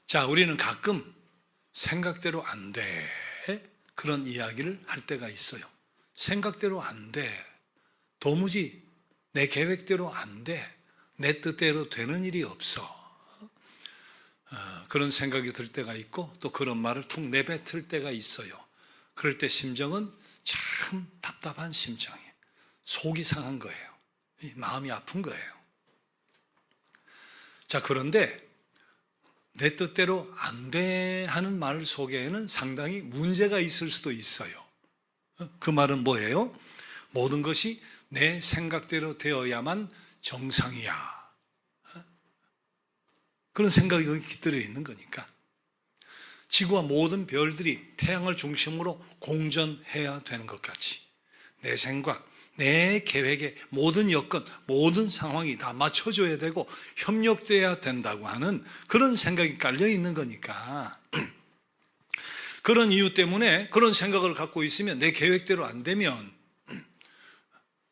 자, 우리는 가끔 생각대로 안 돼. 그런 이야기를 할 때가 있어요. 생각대로 안 돼. 도무지 내 계획대로 안 돼. 내 뜻대로 되는 일이 없어. 그런 생각이 들 때가 있고 또 그런 말을 툭 내뱉을 때가 있어요. 그럴 때 심정은 참 답답한 심정이에요. 속이 상한 거예요. 마음이 아픈 거예요. 자, 그런데 내 뜻대로 안 돼 하는 말 속에는 상당히 문제가 있을 수도 있어요. 그 말은 뭐예요? 모든 것이 내 생각대로 되어야만 정상이야. 그런 생각이 여기 깃들여 있는 거니까. 지구와 모든 별들이 태양을 중심으로 공전해야 되는 것 같이 내 생각, 내 계획에 모든 여건, 모든 상황이 다 맞춰줘야 되고 협력돼야 된다고 하는 그런 생각이 깔려 있는 거니까 그런 이유 때문에 그런 생각을 갖고 있으면 내 계획대로 안 되면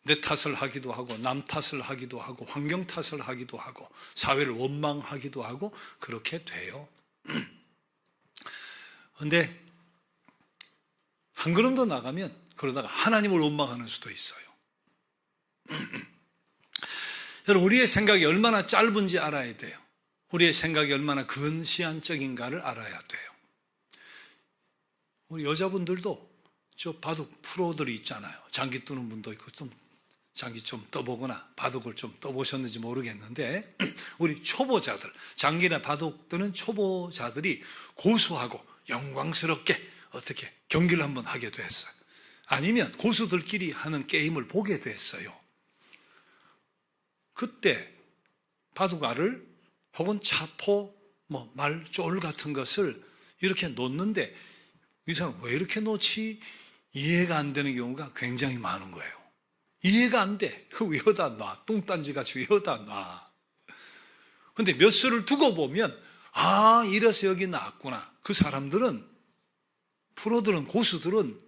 내 탓을 하기도 하고 남 탓을 하기도 하고 환경 탓을 하기도 하고 사회를 원망하기도 하고 그렇게 돼요. 그런데 한 걸음 더 나가면 그러다가 하나님을 원망하는 수도 있어요. 여러분, 우리의 생각이 얼마나 짧은지 알아야 돼요. 우리의 생각이 얼마나 근시안적인가를 알아야 돼요. 우리 여자분들도 저 바둑 프로들이 있잖아요. 장기 뜨는 분도 있고 좀 장기 좀 떠보거나 바둑을 좀 떠보셨는지 모르겠는데 우리 초보자들, 장기나 바둑 뜨는 초보자들이 고수하고 영광스럽게 어떻게 경기를 한번 하게 됐어요. 아니면 고수들끼리 하는 게임을 보게 됐어요. 그때 바둑알을 혹은 차포, 말쫄 같은 것을 이렇게 놓는데 이 사람 왜 이렇게 놓지? 이해가 안 되는 경우가 굉장히 많은 거예요. 이해가 안 돼. 왜 여기다 놔? 뚱딴지같이 왜 여기다 놔? 근데 몇 수를 두고 보면 이래서 여기 놨구나. 그 사람들은, 프로들은, 고수들은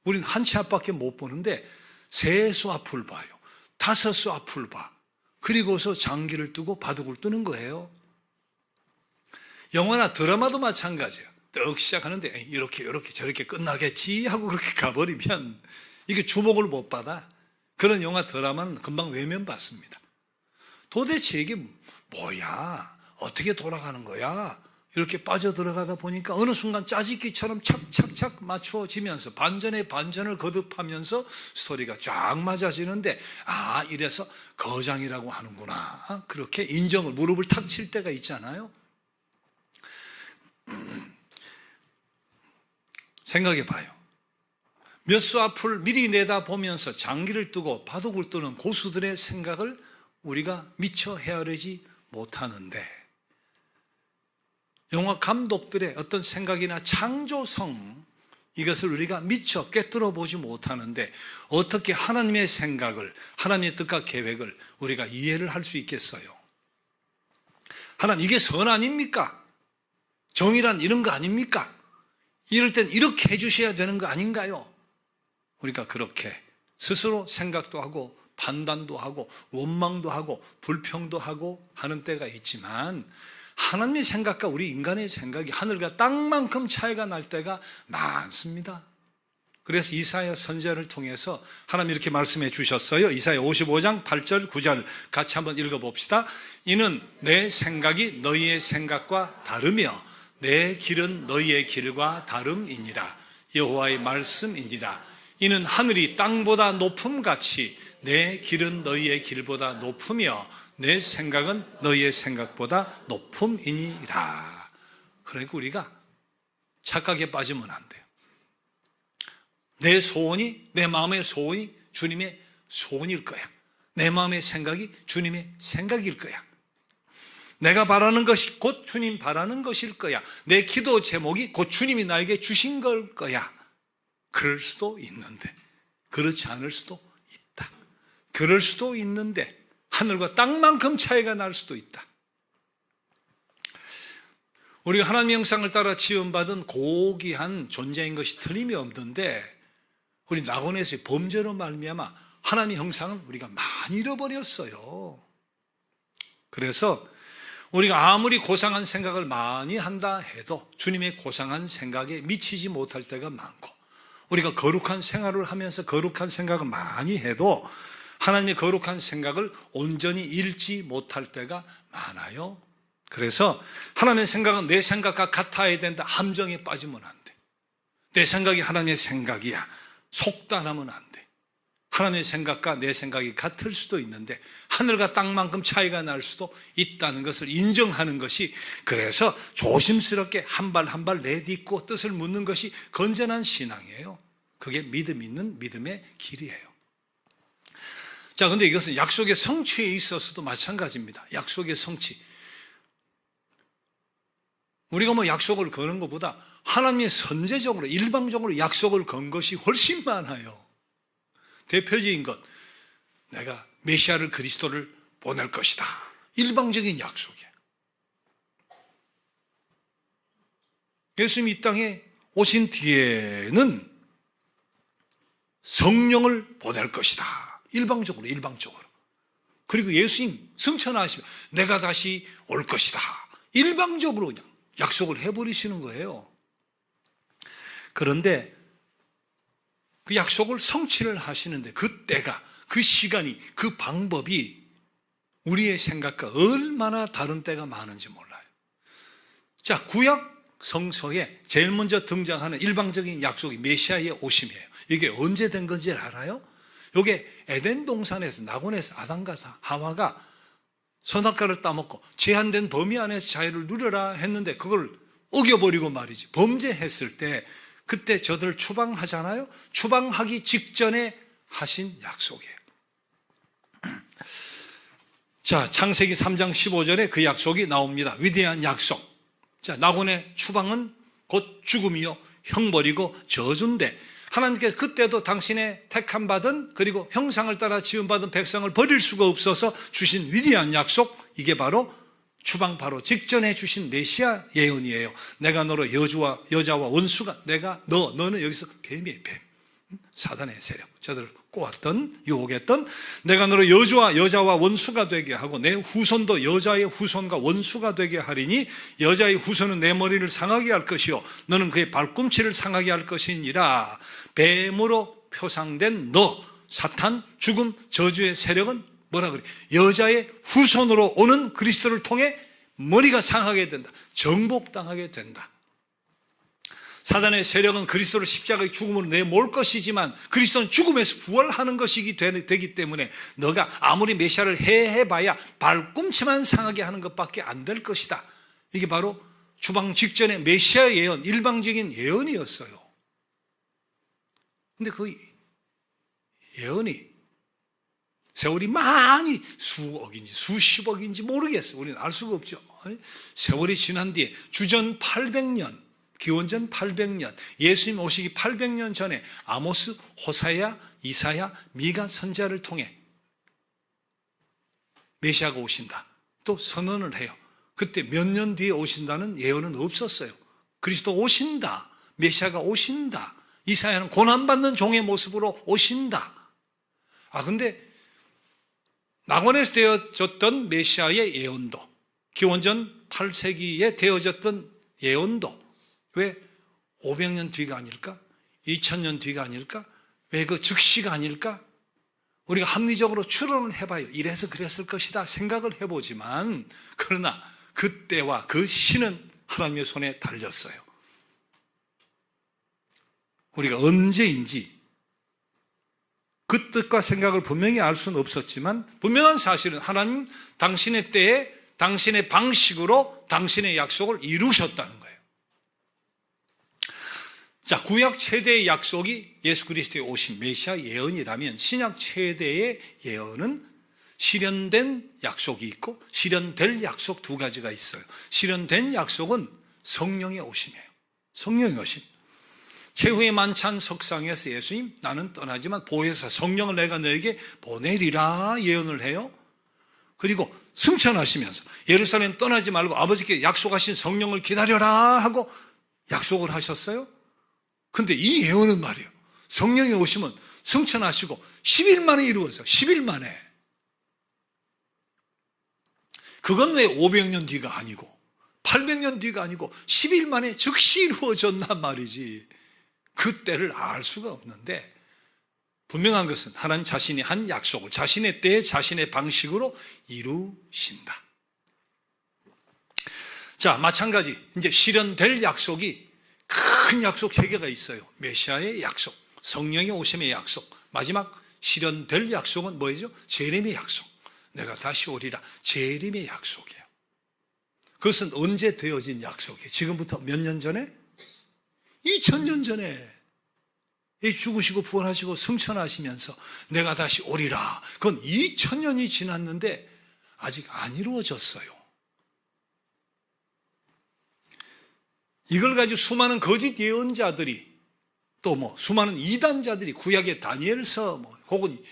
우린 한 치 앞밖에 못 보는데 3수 앞을 봐요. 5수 앞을 봐. 그리고서 장기를 뜨고 바둑을 뜨는 거예요. 영화나 드라마도 마찬가지예요. 떡 시작하는데 이렇게 저렇게 끝나겠지 하고 그렇게 가버리면 이게 주목을 못 받아. 그런 영화 드라마는 금방 외면받습니다. 도대체 이게 뭐야? 어떻게 돌아가는 거야? 이렇게 빠져들어가다 보니까 어느 순간 짜집기처럼 착착착 맞춰지면서 반전에 반전을 거듭하면서 스토리가 쫙 맞아지는데 이래서 거장이라고 하는구나. 그렇게 인정을, 무릎을 탁 칠 때가 있잖아요. 생각해 봐요. 몇 수 앞을 미리 내다보면서 장기를 뜨고 바둑을 뜨는 고수들의 생각을 우리가 미처 헤아리지 못하는데 영화 감독들의 어떤 생각이나 창조성, 이것을 우리가 미처 꿰뚫어 보지 못하는데 어떻게 하나님의 생각을, 하나님의 뜻과 계획을 우리가 이해를 할 수 있겠어요? 하나님, 이게 선 아닙니까? 정의란 이런 거 아닙니까? 이럴 땐 이렇게 해주셔야 되는 거 아닌가요? 우리가 그렇게 스스로 생각도 하고 판단도 하고 원망도 하고 불평도 하고 하는 때가 있지만 하나님의 생각과 우리 인간의 생각이 하늘과 땅만큼 차이가 날 때가 많습니다. 그래서 이사야 선지자를 통해서 하나님 이렇게 말씀해 주셨어요. 이사야 55장 8절 9절 같이 한번 읽어봅시다. 이는 내 생각이 너희의 생각과 다르며 내 길은 너희의 길과 다름이니라. 여호와의 말씀이니라. 이는 하늘이 땅보다 높음같이 내 길은 너희의 길보다 높으며 내 생각은 너희의 생각보다 높음이니라. 그러니까 우리가 착각에 빠지면 안 돼요. 내 소원이, 내 마음의 소원이 주님의 소원일 거야. 내 마음의 생각이 주님의 생각일 거야. 내가 바라는 것이 곧 주님 바라는 것일 거야. 내 기도 제목이 곧 주님이 나에게 주신 걸 거야. 그럴 수도 있는데 그렇지 않을 수도 있다. 그럴 수도 있는데 하늘과 땅만큼 차이가 날 수도 있다. 우리가 하나님의 형상을 따라 지음받은 고귀한 존재인 것이 틀림이 없는데 우리 낙원에서의 범죄로 말미암아 하나님의 형상을 우리가 많이 잃어버렸어요. 그래서 우리가 아무리 고상한 생각을 많이 한다 해도 주님의 고상한 생각에 미치지 못할 때가 많고, 우리가 거룩한 생활을 하면서 거룩한 생각을 많이 해도 하나님의 거룩한 생각을 온전히 잃지 못할 때가 많아요. 그래서 하나님의 생각은 내 생각과 같아야 된다. 함정에 빠지면 안 돼. 내 생각이 하나님의 생각이야. 속단하면 안 돼. 하나님의 생각과 내 생각이 같을 수도 있는데 하늘과 땅만큼 차이가 날 수도 있다는 것을 인정하는 것이, 그래서 조심스럽게 한 발 한 발 내딛고 뜻을 묻는 것이 건전한 신앙이에요. 그게 믿음 있는 믿음의 길이에요. 자, 근데 이것은 약속의 성취에 있어서도 마찬가지입니다. 약속의 성취. 우리가 뭐 약속을 거는 것보다 하나님의 선제적으로 일방적으로 약속을 건 것이 훨씬 많아요. 대표적인 것, 내가 메시아를, 그리스도를 보낼 것이다. 일방적인 약속이에요. 예수님이 이 땅에 오신 뒤에는 성령을 보낼 것이다. 일방적으로. 그리고 예수님 승천하시면 내가 다시 올 것이다. 일방적으로 그냥 약속을 해버리시는 거예요. 그런데 그 약속을 성취를 하시는데 그 때가, 그 시간이, 그 방법이 우리의 생각과 얼마나 다른 때가 많은지 몰라요. 자, 구약 성서에 제일 먼저 등장하는 일방적인 약속이 메시아의 오심이에요. 이게 언제 된 건지 알아요? 이게 에덴 동산에서, 낙원에서 아담과 하와가 선악과를 따먹고 제한된 범위 안에서 자유를 누려라 했는데 그걸 어겨버리고 말이지, 범죄했을 때 그때 저들 추방하잖아요. 추방하기 직전에 하신 약속이에요. 자, 창세기 3장 15절에 그 약속이 나옵니다. 위대한 약속. 자, 낙원의 추방은 곧 죽음이요 형벌이고 저주인데, 하나님께서 그때도 당신의 택함 받은, 그리고 형상을 따라 지음받은 백성을 버릴 수가 없어서 주신 위대한 약속, 이게 바로 추방 바로 직전에 주신 메시아 예언이에요. 내가 너로 여자와 원수가, 너는 여기서 뱀이에요, 뱀. 사단의 세력, 저들을 꼬았던, 유혹했던, 내가 너로 여자와 원수가 되게 하고 내 후손도 여자의 후손과 원수가 되게 하리니 여자의 후손은 내 머리를 상하게 할 것이요 너는 그의 발꿈치를 상하게 할 것이니라. 뱀으로 표상된 너, 사탄, 죽음, 저주의 세력은 뭐라 그래? 여자의 후손으로 오는 그리스도를 통해 머리가 상하게 된다. 정복당하게 된다. 사단의 세력은 그리스도를 십자가의 죽음으로 내몰 것이지만 그리스도는 죽음에서 부활하는 것이기 되기 때문에 너가 아무리 메시아를 해봐야 발꿈치만 상하게 하는 것밖에 안 될 것이다. 이게 바로 추방 직전의 메시아 예언, 일방적인 예언이었어요. 근데 그 예언이 세월이 많이 수억인지 수십억인지 모르겠어요. 우리는 알 수가 없죠. 세월이 지난 뒤에 주전 800년, 기원전 800년, 예수님 오시기 800년 전에 아모스, 호사야, 이사야, 미가 선지자를 통해 메시아가 오신다. 또 선언을 해요. 그때 몇 년 뒤에 오신다는 예언은 없었어요. 그리스도 오신다. 메시아가 오신다. 이사야는 고난받는 종의 모습으로 오신다. 근데 낙원에서 되어졌던 메시아의 예언도, 기원전 8세기에 되어졌던 예언도 왜 500년 뒤가 아닐까? 2000년 뒤가 아닐까? 왜 그 즉시가 아닐까? 우리가 합리적으로 추론을 해봐요. 이래서 그랬을 것이다 생각을 해보지만, 그러나 그때와 그 시는 하나님의 손에 달렸어요. 우리가 언제인지 그 뜻과 생각을 분명히 알 수는 없었지만 분명한 사실은 하나님 당신의 때에 당신의 방식으로 당신의 약속을 이루셨다는 거예요. 자, 구약 최대의 약속이 예수 그리스도의 오신 메시아 예언이라면 신약 최대의 예언은 실현된 약속이 있고 실현될 약속 두 가지가 있어요. 실현된 약속은 성령의 오심이에요. 성령의 오심. 최후의 만찬 석상에서 예수님, 나는 떠나지만 보혜사 성령을 내가 너에게 보내리라 예언을 해요. 그리고 승천하시면서 예루살렘 떠나지 말고 아버지께 약속하신 성령을 기다려라 하고 약속을 하셨어요. 근데 이 예언은 말이에요, 성령이 오시면 승천하시고 10일 만에 이루어져요. 10일 만에. 그건 왜 500년 뒤가 아니고 800년 뒤가 아니고 10일 만에 즉시 이루어졌단 말이지. 그 때를 알 수가 없는데 분명한 것은 하나님 자신이 한 약속을 자신의 때에 자신의 방식으로 이루신다. 자, 마찬가지 이제 실현될 약속이 큰 약속 3개가 있어요. 메시아의 약속, 성령의 오심의 약속, 마지막 실현될 약속은 뭐죠? 재림의 약속. 내가 다시 오리라. 재림의 약속이에요. 그것은 언제 되어진 약속이에요? 지금부터 몇 년 전에? 2000년 전에 죽으시고 부활하시고 승천하시면서 내가 다시 오리라. 그건 2000년이 지났는데 아직 안 이루어졌어요. 이걸 가지고 수많은 거짓 예언자들이 또 수많은 이단자들이 구약의 다니엘서 혹은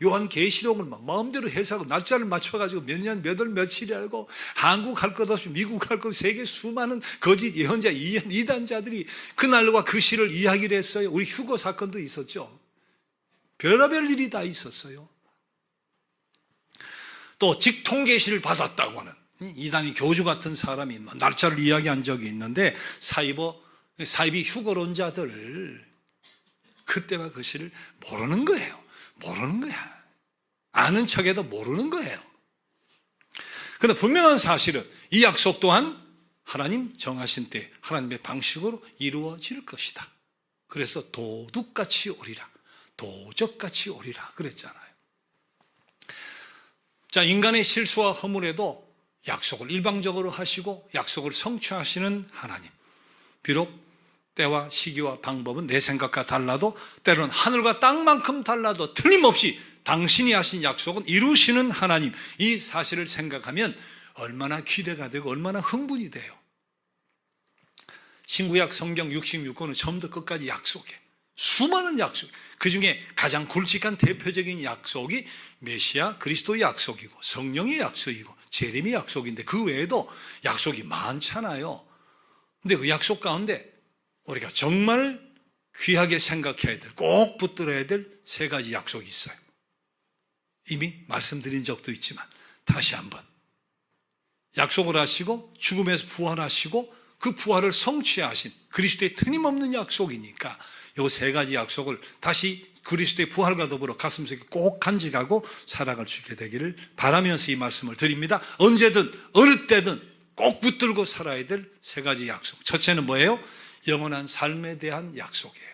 요한계시록을 마음대로 해석하고 날짜를 맞춰가지고 몇 년, 몇 월, 며칠이라고 한국 할 것 없이 미국 할 것 없이 세계 수많은 거짓 예언자, 이단자들이 그날과 그 시를 이야기를 했어요. 우리 휴거 사건도 있었죠. 별의별 일이 다 있었어요. 또 직통계시를 받았다고 하는 이단이 교주 같은 사람이 날짜를 이야기한 적이 있는데 사이비 휴거론자들 그때와 그 시를 모르는 거예요. 모르는 거야. 아는 척해도 모르는 거예요. 그런데 분명한 사실은 이 약속 또한 하나님 정하신 때 하나님의 방식으로 이루어질 것이다. 그래서 도둑같이 오리라. 도적같이 오리라 그랬잖아요. 자, 인간의 실수와 허물에도 약속을 일방적으로 하시고 약속을 성취하시는 하나님. 비록 때와 시기와 방법은 내 생각과 달라도 때로는 하늘과 땅만큼 달라도 틀림없이 당신이 하신 약속은 이루시는 하나님. 이 사실을 생각하면 얼마나 기대가 되고 얼마나 흥분이 돼요. 신구약 성경 66권은 처음부터 끝까지 약속이에요. 수많은 약속. 그중에 가장 굵직한 대표적인 약속이 메시아 그리스도의 약속이고 성령의 약속이고 재림의 약속인데 그 외에도 약속이 많잖아요. 근데 그 약속 가운데 우리가 정말 귀하게 생각해야 될, 꼭 붙들어야 될 3가지 약속이 있어요. 이미 말씀드린 적도 있지만 다시 한번 약속을 하시고 죽음에서 부활하시고 그 부활을 성취하신 그리스도의 틀림없는 약속이니까 이 3가지 약속을 다시 그리스도의 부활과 더불어 가슴속에 꼭 간직하고 살아갈 수 있게 되기를 바라면서 이 말씀을 드립니다. 언제든 어느 때든 꼭 붙들고 살아야 될 3가지 약속. 첫째는 뭐예요? 영원한 삶에 대한 약속이에요.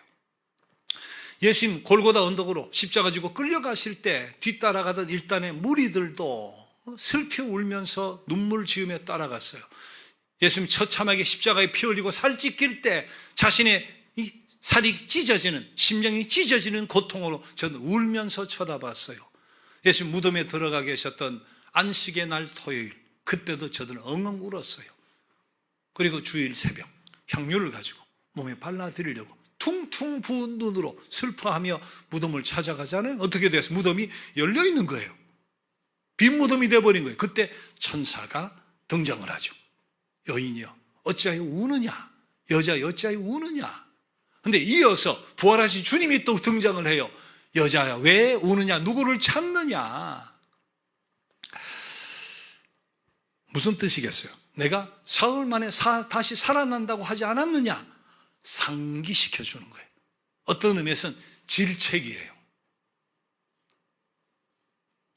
예수님 골고다 언덕으로 십자가 지고 끌려가실 때 뒤따라가던 일단의 무리들도 슬피 울면서 눈물 지으며 따라갔어요. 예수님 처참하게 십자가에 피 흘리고 살 찢길 때 자신의 이 살이 찢어지는, 심령이 찢어지는 고통으로 저는 울면서 쳐다봤어요. 예수님 무덤에 들어가 계셨던 안식의 날 토요일, 그때도 저들은 엉엉 울었어요. 그리고 주일 새벽 향유를 가지고 몸에 발라드리려고 퉁퉁 부은 눈으로 슬퍼하며 무덤을 찾아가잖아요. 어떻게 됐어요? 무덤이 열려있는 거예요. 빈 무덤이 되어버린 거예요. 그때 천사가 등장을 하죠. 여인이여 어찌하여 우느냐? 여자여 어찌하여 우느냐? 근데 이어서 부활하신 주님이 또 등장을 해요. 여자야 왜 우느냐? 누구를 찾느냐? 무슨 뜻이겠어요? 내가 사흘 만에 다시 살아난다고 하지 않았느냐? 상기시켜주는 거예요. 어떤 의미에서는 질책이에요.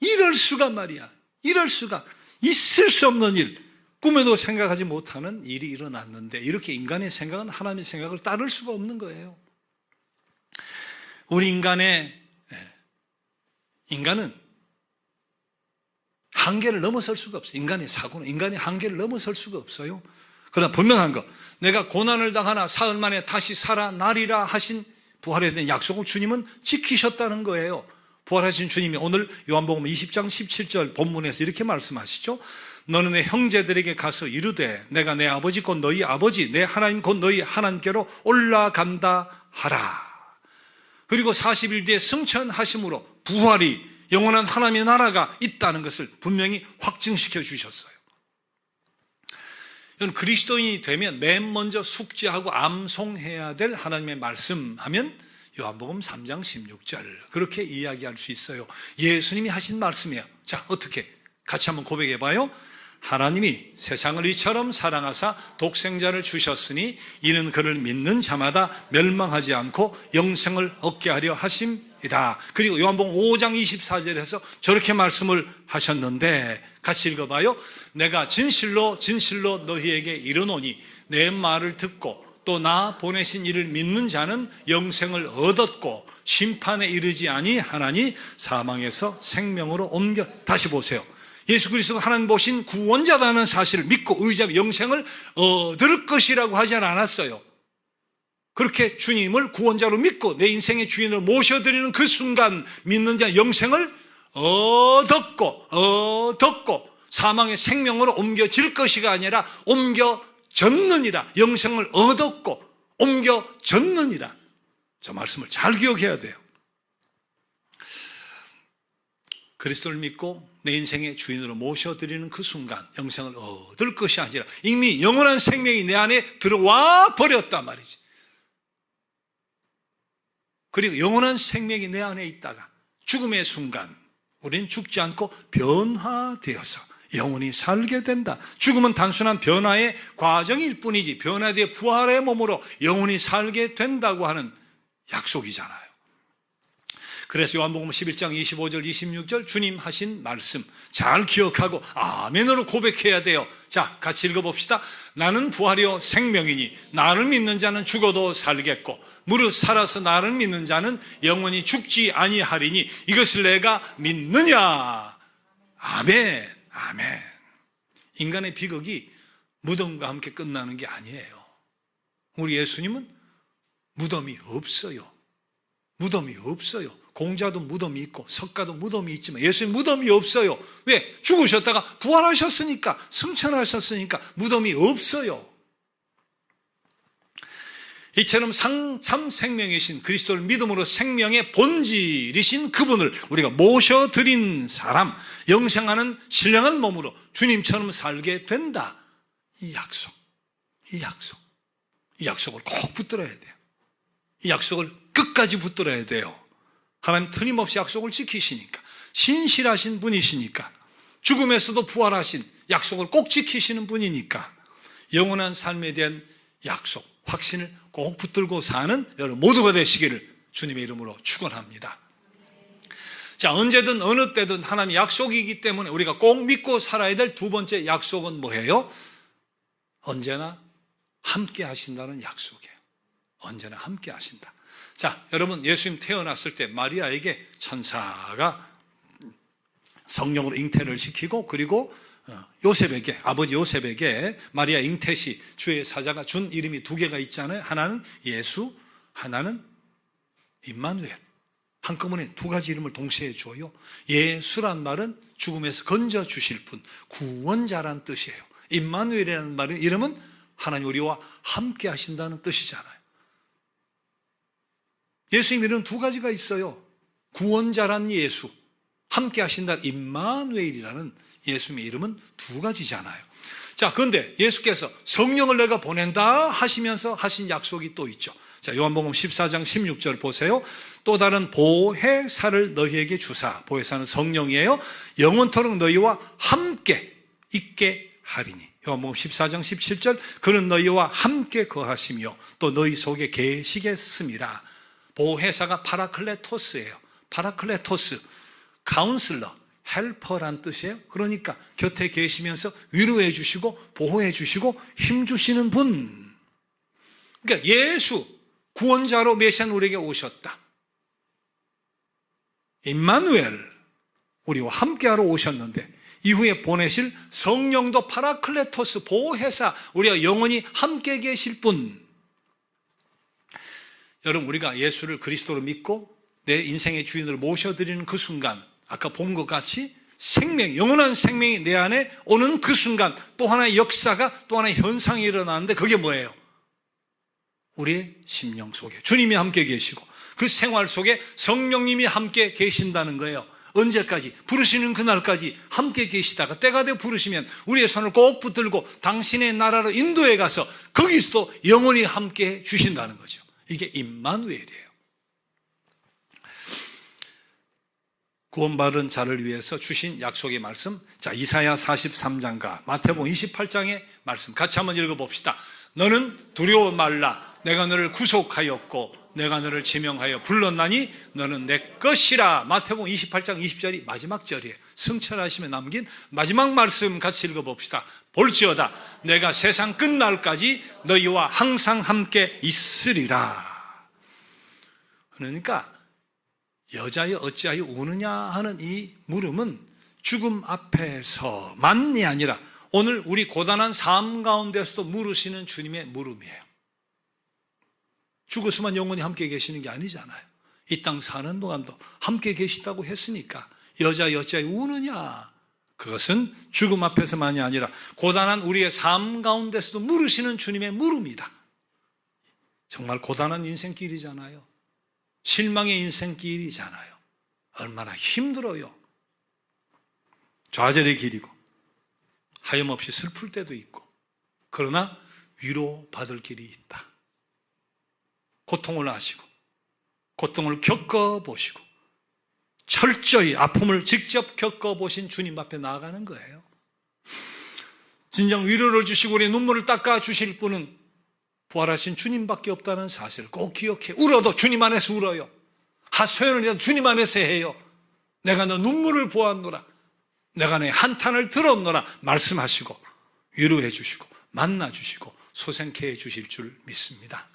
이럴 수가 말이야. 이럴 수가. 있을 수 없는 일, 꿈에도 생각하지 못하는 일이 일어났는데 이렇게 인간의 생각은 하나님의 생각을 따를 수가 없는 거예요. 우리 인간은 한계를 넘어설 수가 없어요. 인간의 사고는 인간의 한계를 넘어설 수가 없어요. 그러나 분명한 거, 내가 고난을 당하나 사흘 만에 다시 살아나리라 하신 부활에 대한 약속을 주님은 지키셨다는 거예요. 부활하신 주님이 오늘 요한복음 20장 17절 본문에서 이렇게 말씀하시죠. 너는 내 형제들에게 가서 이르되 내가 내 아버지 곧 너희 아버지 내 하나님 곧 너희 하나님께로 올라간다 하라. 그리고 40일 뒤에 승천하심으로 부활이 영원한 하나님의 나라가 있다는 것을 분명히 확증시켜 주셨어요. 이건 그리스도인이 되면 맨 먼저 숙지하고 암송해야 될 하나님의 말씀 하면 요한복음 3장 16절 그렇게 이야기할 수 있어요. 예수님이 하신 말씀이에요. 자, 어떻게? 같이 한번 고백해 봐요. 하나님이 세상을 이처럼 사랑하사 독생자를 주셨으니 이는 그를 믿는 자마다 멸망하지 않고 영생을 얻게 하려 하심이다. 그리고 요한복음 5장 24절에서 저렇게 말씀을 하셨는데 같이 읽어봐요. 내가 진실로 진실로 너희에게 이르노니 내 말을 듣고 또 나 보내신 이를 믿는 자는 영생을 얻었고 심판에 이르지 아니하나니 사망에서 생명으로 옮겨. 다시 보세요. 예수 그리스도가 하나님 보신 구원자라는 사실을 믿고 의지하면 영생을 얻을 것이라고 하지 않았어요. 그렇게 주님을 구원자로 믿고 내 인생의 주인으로 모셔드리는 그 순간 믿는 자 영생을 얻었고 사망의 생명으로 옮겨질 것이가 아니라 옮겨졌느니라. 영생을 얻었고 옮겨졌느니라. 저 말씀을 잘 기억해야 돼요. 그리스도를 믿고 내 인생의 주인으로 모셔드리는 그 순간 영생을 얻을 것이 아니라 이미 영원한 생명이 내 안에 들어와 버렸단 말이지. 그리고 영원한 생명이 내 안에 있다가 죽음의 순간 우리는 죽지 않고 변화되어서 영원히 살게 된다. 죽음은 단순한 변화의 과정일 뿐이지 변화되어 부활의 몸으로 영원히 살게 된다고 하는 약속이잖아요. 그래서 요한복음 11장 25절 26절 주님 하신 말씀 잘 기억하고 아멘으로 고백해야 돼요. 자, 같이 읽어봅시다. 나는 부활이요 생명이니 나를 믿는 자는 죽어도 살겠고 무릇 살아서 나를 믿는 자는 영원히 죽지 아니하리니 이것을 내가 믿느냐. 아멘. 아멘. 인간의 비극이 무덤과 함께 끝나는 게 아니에요. 우리 예수님은 무덤이 없어요. 무덤이 없어요. 공자도 무덤이 있고 석가도 무덤이 있지만 예수님 무덤이 없어요. 왜? 죽으셨다가 부활하셨으니까, 승천하셨으니까 무덤이 없어요. 이처럼 참 생명이신 그리스도를 믿음으로 생명의 본질이신 그분을 우리가 모셔드린 사람, 영생하는 신령한 몸으로 주님처럼 살게 된다. 이 약속을 꼭 붙들어야 돼요. 이 약속을 끝까지 붙들어야 돼요. 하나님 틀림없이 약속을 지키시니까, 신실하신 분이시니까, 죽음에서도 부활하신 약속을 꼭 지키시는 분이니까 영원한 삶에 대한 약속, 확신을 꼭 붙들고 사는 여러분 모두가 되시기를 주님의 이름으로 축원합니다. 자, 언제든 어느 때든 하나님 약속이기 때문에 우리가 꼭 믿고 살아야 될 두 번째 약속은 뭐예요? 언제나 함께 하신다는 약속이에요. 언제나 함께 하신다. 자, 여러분 예수님 태어났을 때 마리아에게 천사가 성령으로 잉태를 시키고 그리고 요셉에게, 아버지 요셉에게 마리아 잉태시 주의 사자가 준 이름이 두 개가 있잖아요. 하나는 예수, 하나는 임마누엘. 한꺼번에 두 가지 이름을 동시에 줘요. 예수란 말은 죽음에서 건져주실 분, 구원자란 뜻이에요. 임마누엘이라는 말은 이름은 하나님 우리와 함께 하신다는 뜻이잖아요. 예수님 이름 두 가지가 있어요. 구원자란 예수, 함께 하신다 임마누엘이라는 예수님의 이름은 두 가지잖아요. 자, 그런데 예수께서 성령을 내가 보낸다 하시면서 하신 약속이 또 있죠. 자, 요한복음 14장 16절 보세요. 또 다른 보혜사를 너희에게 주사, 보혜사는 성령이에요. 영원토록 너희와 함께 있게 하리니. 요한복음 14장 17절 그는 너희와 함께 거하시며 또 너희 속에 계시겠습니다. 보혜사가 파라클레토스예요. 파라클레토스, 카운슬러, 헬퍼란 뜻이에요. 그러니까 곁에 계시면서 위로해 주시고 보호해 주시고 힘 주시는 분. 그러니까 예수 구원자로 메시아는 우리에게 오셨다. 임마누엘, 우리와 함께하러 오셨는데 이후에 보내실 성령도 파라클레토스, 보혜사, 우리가 영원히 함께 계실 분. 여러분, 우리가 예수를 그리스도로 믿고 내 인생의 주인으로 모셔드리는 그 순간, 아까 본 것 같이 생명, 영원한 생명이 내 안에 오는 그 순간 또 하나의 역사가, 또 하나의 현상이 일어나는데 그게 뭐예요? 우리의 심령 속에 주님이 함께 계시고 그 생활 속에 성령님이 함께 계신다는 거예요. 언제까지? 부르시는 그날까지 함께 계시다가 때가 되어 부르시면 우리의 손을 꼭 붙들고 당신의 나라로 인도에 가서 거기서도 영원히 함께 주신다는 거죠. 이게 임마누엘이에요. 구원받은 자를 위해서 주신 약속의 말씀, 자, 이사야 43장과 마태복음 28장의 말씀 같이 한번 읽어봅시다. 너는 두려워 말라. 내가 너를 구속하였고 내가 너를 지명하여 불렀나니 너는 내 것이라. 마태복음 28장 20절이 마지막 절이에요. 성찰하시며 남긴 마지막 말씀 같이 읽어봅시다. 볼지어다 내가 세상 끝날까지 너희와 항상 함께 있으리라. 그러니까 여자여 어찌하여 우느냐 하는 이 물음은 죽음 앞에서만이 아니라 오늘 우리 고단한 삶 가운데서도 물으시는 주님의 물음이에요. 죽었으면 영원히 함께 계시는 게 아니잖아요. 이 땅 사는 동안도 함께 계시다고 했으니까 여자여 어찌하여 우느냐, 그것은 죽음 앞에서만이 아니라 고단한 우리의 삶 가운데서도 물으시는 주님의 물음이다. 정말 고단한 인생길이잖아요. 실망의 인생길이잖아요. 얼마나 힘들어요. 좌절의 길이고 하염없이 슬플 때도 있고, 그러나 위로받을 길이 있다. 고통을 아시고 고통을 겪어보시고 철저히 아픔을 직접 겪어보신 주님 앞에 나아가는 거예요. 진정 위로를 주시고 우리 눈물을 닦아주실 분은 부활하신 주님밖에 없다는 사실을 꼭 기억해. 울어도 주님 안에서 울어요. 하소연을 주님 안에서 해요. 내가 너 눈물을 보았노라, 내가 내 한탄을 들었노라 말씀하시고 위로해 주시고 만나 주시고 소생케 해 주실 줄 믿습니다.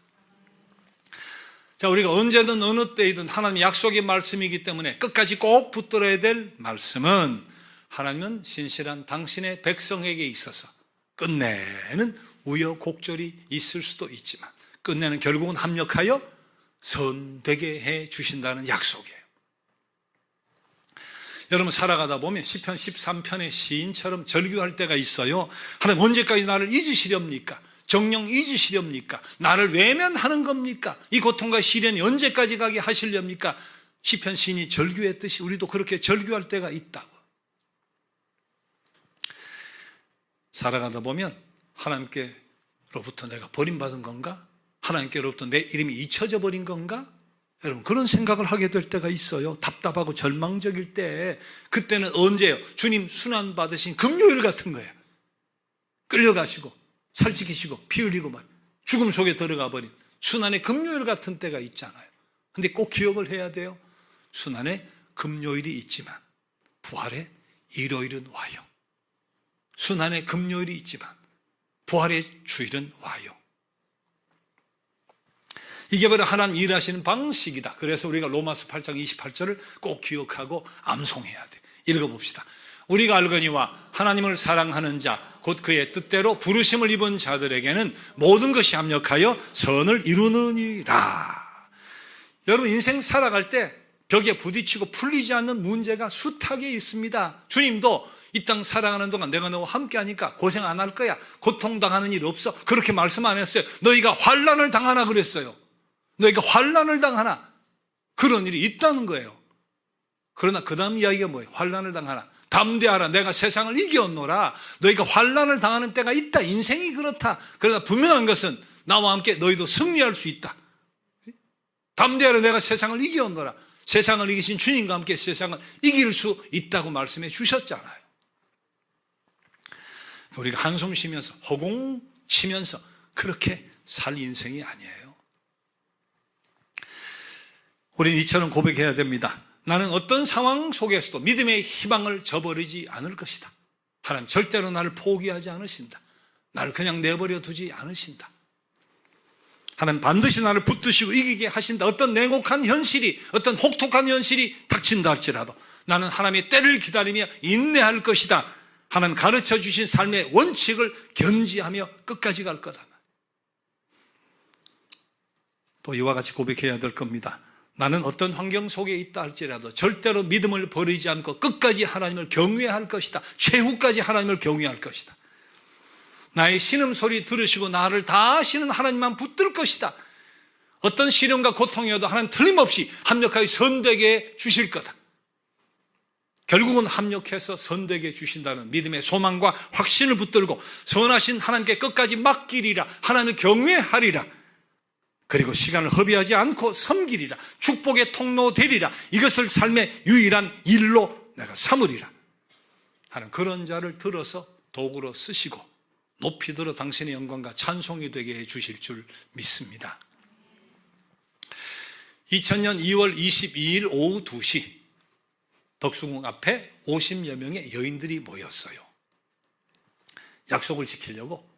자, 우리가 언제든 어느 때이든 하나님의 약속의 말씀이기 때문에 끝까지 꼭 붙들어야 될 말씀은, 하나님은 신실한 당신의 백성에게 있어서 끝내는 우여곡절이 있을 수도 있지만 끝내는 결국은 합력하여 선되게 해 주신다는 약속이에요. 여러분, 살아가다 보면 시편 13편의 시인처럼 절규할 때가 있어요. 하나님 언제까지 나를 잊으시렵니까? 정녕 잊으시렵니까? 나를 외면하는 겁니까? 이 고통과 시련이 언제까지 가게 하시렵니까? 시편 시인이 절규했듯이 우리도 그렇게 절규할 때가 있다고. 살아가다 보면 하나님께로부터 내가 버림받은 건가? 하나님께로부터 내 이름이 잊혀져 버린 건가? 여러분, 그런 생각을 하게 될 때가 있어요. 답답하고 절망적일 때. 그때는 언제예요? 주님 순환 받으신 금요일 같은 거예요. 끌려가시고 살찌키시고 피 흘리고 막 죽음 속에 들어가 버린 순환의 금요일 같은 때가 있잖아요. 근데 꼭 기억을 해야 돼요. 순환의 금요일이 있지만 부활의 일요일은 와요. 순환의 금요일이 있지만 부활의 주일은 와요. 이게 바로 하나님 일하시는 방식이다. 그래서 우리가 로마서 8장 28절을 꼭 기억하고 암송해야 돼. 읽어봅시다. 우리가 알거니와 하나님을 사랑하는 자 곧 그의 뜻대로 부르심을 입은 자들에게는 모든 것이 합력하여 선을 이루느니라. 여러분, 인생 살아갈 때 벽에 부딪히고 풀리지 않는 문제가 숱하게 있습니다. 주님도 이 땅 살아가는 동안 내가 너와 함께하니까 고생 안 할 거야, 고통당하는 일 없어, 그렇게 말씀 안 했어요. 너희가 환난을 당하나 그랬어요. 너희가 환난을 당하나, 그런 일이 있다는 거예요. 그러나 그 다음 이야기가 뭐예요? 환난을 당하나, 담대하라, 내가 세상을 이겼노라. 너희가 환난을 당하는 때가 있다. 인생이 그렇다. 그러나 분명한 것은 나와 함께 너희도 승리할 수 있다. 담대하라, 내가 세상을 이겼노라. 세상을 이기신 주님과 함께 세상을 이길 수 있다고 말씀해 주셨잖아요. 우리가 한숨 쉬면서 허공 치면서 그렇게 살 인생이 아니에요. 우리는 이처럼 고백해야 됩니다. 나는 어떤 상황 속에서도 믿음의 희망을 저버리지 않을 것이다. 하나님 절대로 나를 포기하지 않으신다. 나를 그냥 내버려 두지 않으신다. 하나님 반드시 나를 붙드시고 이기게 하신다. 어떤 냉혹한 현실이, 어떤 혹독한 현실이 닥친다 할지라도 나는 하나님의 때를 기다리며 인내할 것이다. 하나님 가르쳐 주신 삶의 원칙을 견지하며 끝까지 갈 거다. 또 이와 같이 고백해야 될 겁니다. 나는 어떤 환경 속에 있다 할지라도 절대로 믿음을 버리지 않고 끝까지 하나님을 경외할 것이다. 최후까지 하나님을 경외할 것이다. 나의 신음소리 들으시고 나를 다 아시는 하나님만 붙들 것이다. 어떤 시련과 고통이어도 하나님 틀림없이 합력하여 선되게 주실 거다. 결국은 합력해서 선되게 주신다는 믿음의 소망과 확신을 붙들고 선하신 하나님께 끝까지 맡기리라. 하나님을 경외하리라. 그리고 시간을 허비하지 않고 섬기리라. 축복의 통로 되리라. 이것을 삶의 유일한 일로 내가 삼으리라 하는 그런 자를 들어서 도구로 쓰시고 높이 들어 당신의 영광과 찬송이 되게 해 주실 줄 믿습니다. 2000년 2월 22일 오후 2시 덕수궁 앞에 50여 명의 여인들이 모였어요. 약속을 지키려고.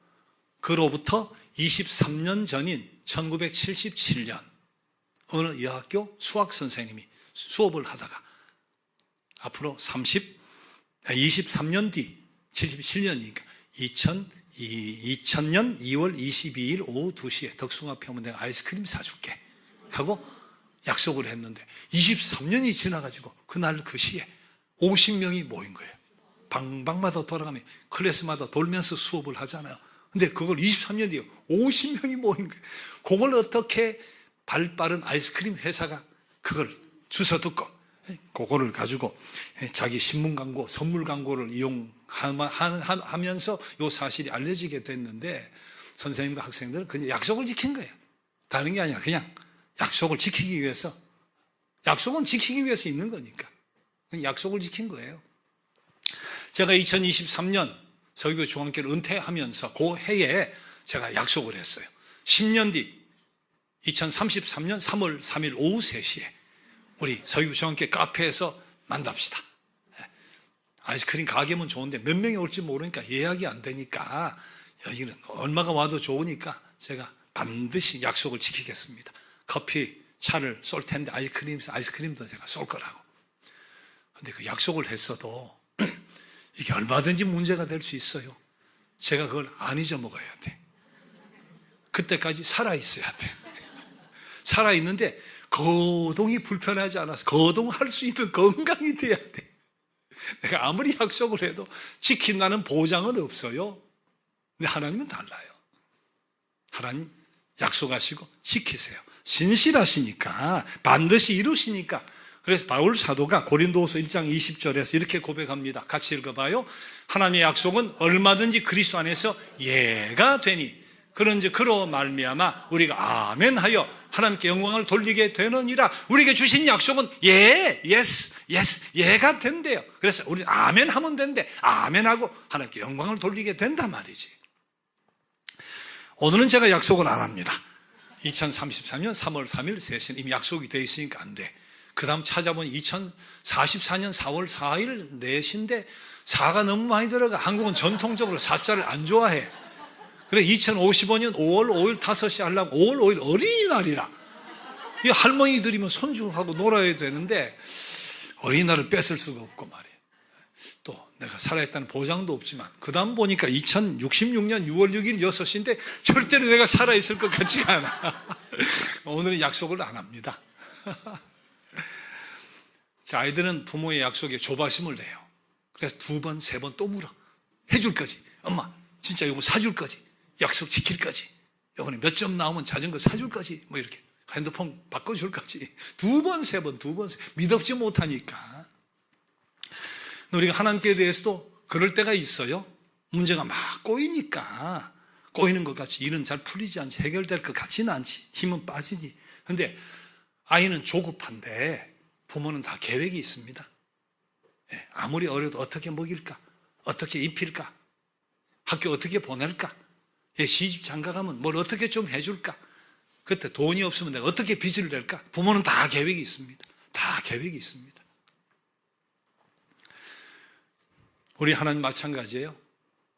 그로부터 23년 전인 1977년 어느 여학교 수학 선생님이 수업을 하다가 앞으로 23년 뒤 77년이니까 2000년 2월 22일 오후 2시에 덕숭 앞에 오면 내가 아이스크림 사줄게 하고 약속을 했는데 23년이 지나가지고 그날 그 시에 50명이 모인 거예요. 방방마다 돌아가면 클래스마다 돌면서 수업을 하잖아요. 근데 그걸 23년 뒤에 50명이 모인 거예요. 그걸 어떻게 발빠른 아이스크림 회사가 그걸 주워 듣고 그거를 가지고 자기 신문 광고, 선물 광고를 이용하면서 이 사실이 알려지게 됐는데 선생님과 학생들은 그냥 약속을 지킨 거예요. 다른 게 아니라 그냥 약속을 지키기 위해서, 약속은 지키기 위해서 있는 거니까 약속을 지킨 거예요. 제가 2023년 서귀포 중앙교를 은퇴하면서 그 해에 제가 약속을 했어요. 10년 뒤 2033년 3월 3일 오후 3시에 우리 서귀포 중앙교 카페에서 만납시다. 아이스크림 가게면 좋은데 몇 명이 올지 모르니까 예약이 안 되니까 여기는 얼마가 와도 좋으니까 제가 반드시 약속을 지키겠습니다. 커피, 차를 쏠 텐데 아이스크림도 제가 쏠 거라고. 근데 그 약속을 했어도 이게 얼마든지 문제가 될 수 있어요. 제가 그걸 안 잊어먹어야 돼. 그때까지 살아있어야 돼. 살아있는데 거동이 불편하지 않아서 거동할 수 있는 건강이 돼야 돼. 내가 아무리 약속을 해도 지킨다는 보장은 없어요. 근데 하나님은 달라요. 하나님 약속하시고 지키세요. 신실하시니까 반드시 이루시니까. 그래서 바울 사도가 고린도후서 1장 20절에서 이렇게 고백합니다. 같이 읽어봐요. 하나님의 약속은 얼마든지 그리스도 안에서 예가 되니 그런즉 그로 말미암아 우리가 아멘하여 하나님께 영광을 돌리게 되느니라. 우리에게 주신 약속은 예가 된대요. 그래서 우리는 아멘하면 된대. 아멘하고 하나님께 영광을 돌리게 된단 말이지. 오늘은 제가 약속을 안 합니다. 2033년 3월 3일 3시는 이미 약속이 돼 있으니까 안 돼. 그 다음 찾아보니 2044년 4월 4일 4시인데 4가 너무 많이 들어가. 한국은 전통적으로 4자를 안 좋아해. 그래 2055년 5월 5일 5시 하려고 5월 5일 어린이날이라. 이 할머니들이면 손주하고 놀아야 되는데 어린이날을 뺏을 수가 없고 말이에요. 또 내가 살아있다는 보장도 없지만 그 다음 보니까 2066년 6월 6일 6시인데 절대로 내가 살아있을 것 같지가 않아. 오늘은 약속을 안 합니다. 자, 아이들은 부모의 약속에 조바심을 내요. 그래서 2번, 3번 또 물어. 해줄 거지. 엄마, 진짜 이거 사줄 거지. 약속 지킬 거지. 이번에 몇 점 나오면 자전거 사줄 거지. 뭐 이렇게 핸드폰 바꿔줄 거지. 2번, 3번, 2번, 3번. 믿op지 못하니까. 우리가 하나님께 대해서도 그럴 때가 있어요. 문제가 막 꼬이니까. 꼬이는 것 같이 일은 잘 풀리지 않지. 해결될 것 같지는 않지. 힘은 빠지지. 근데 아이는 조급한데 부모는 다 계획이 있습니다. 아무리 어려도 어떻게 먹일까? 어떻게 입힐까? 학교 어떻게 보낼까? 시집 장가가면 뭘 어떻게 좀 해줄까? 그때 돈이 없으면 내가 어떻게 빚을 낼까? 부모는 다 계획이 있습니다. 다 계획이 있습니다. 우리 하나님 마찬가지예요.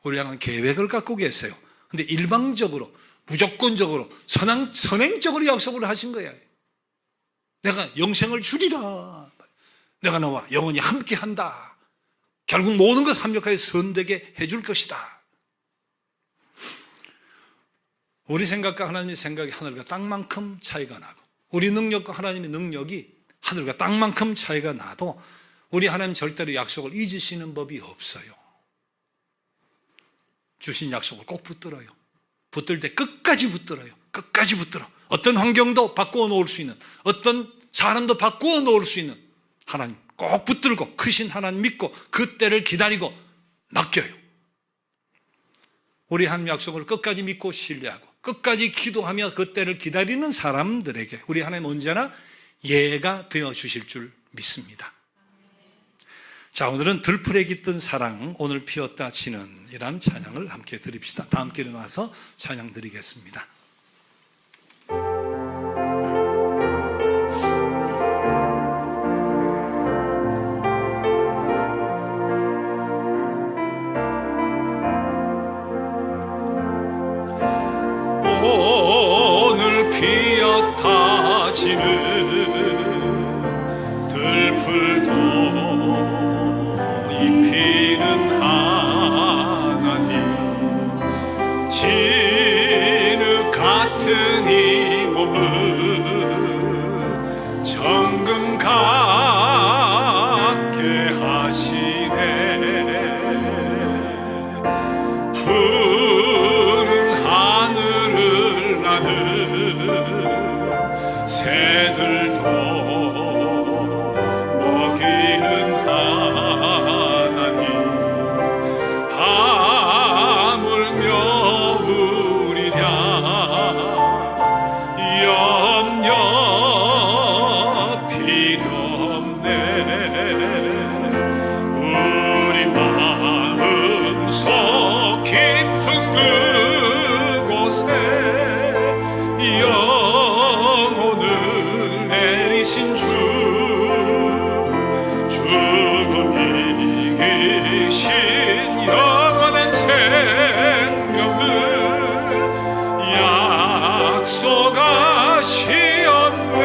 우리 하나님 계획을 갖고 계세요. 근데 일방적으로, 무조건적으로, 선행적으로 약속을 하신 거예요. 내가 영생을 주리라. 내가 너와 영원히 함께 한다. 결국 모든 것 합력하여 선되게 해줄 것이다. 우리 생각과 하나님의 생각이 하늘과 땅만큼 차이가 나고 우리 능력과 하나님의 능력이 하늘과 땅만큼 차이가 나도 우리 하나님 절대로 약속을 잊으시는 법이 없어요. 주신 약속을 꼭 붙들어요. 붙들 때 끝까지 붙들어요. 끝까지 붙들어. 어떤 환경도 바꾸어 놓을 수 있는, 어떤 사람도 바꾸어 놓을 수 있는 하나님 꼭 붙들고 크신 하나님 믿고 그 때를 기다리고 맡겨요. 우리 하나님 약속을 끝까지 믿고 신뢰하고 끝까지 기도하며 그 때를 기다리는 사람들에게 우리 하나님 언제나 예가 되어 주실 줄 믿습니다. 자, 오늘은 들풀에 깃든 사랑 오늘 피었다 지는 이란 찬양을 함께 드립시다. 다 함께 일어나서 찬양 드리겠습니다. 오늘 피었다 지는 들풀도 입히는 하나님, 진흙 같은 이 몸을 정금 같게 하시네. 푸른 하늘을 나는 새들도 먹이는 하나님, 하물며 우리랴 염려 필요 없네. 우리 마음속 깊은 그곳에 영혼을 내리신 주, 죽음 이기신 영원한 생명을 약속하시었네.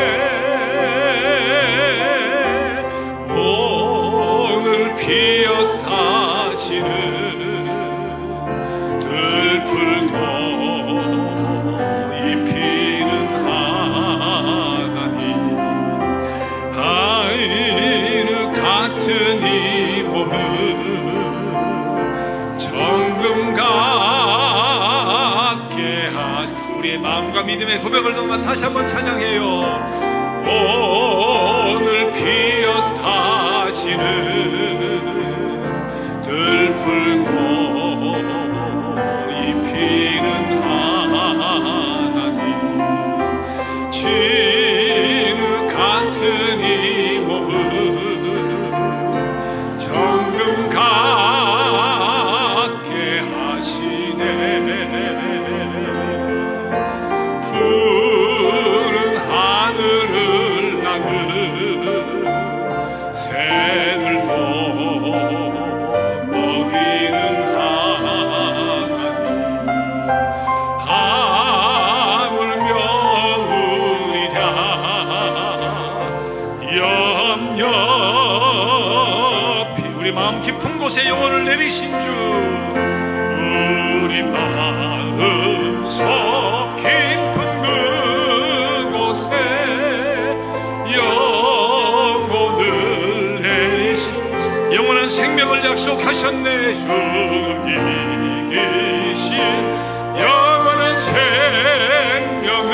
오늘 피었다 지는 들풀도 입히는 하나님, 하이르 같은 이 몸을 정금 같게 하시. 우리의 마음과 믿음의 고백을 넘어 다시 한번 찬양해요. 오늘 피었다 지는 들풀도 입히는 하나님, 진흙 같은 이 몸을 정금 같게 하시네. 푸른 하늘을 나는 새들도 먹이는 하나님, 하물며 우리랴 염려 우리 마음 깊은 곳에 영혼을 내리신 주, 우리 마음속 깊은 그곳에 영혼을 내리신 주, 영원한 생명을 약속하셨네. 죽음 이기신 영원한 생명을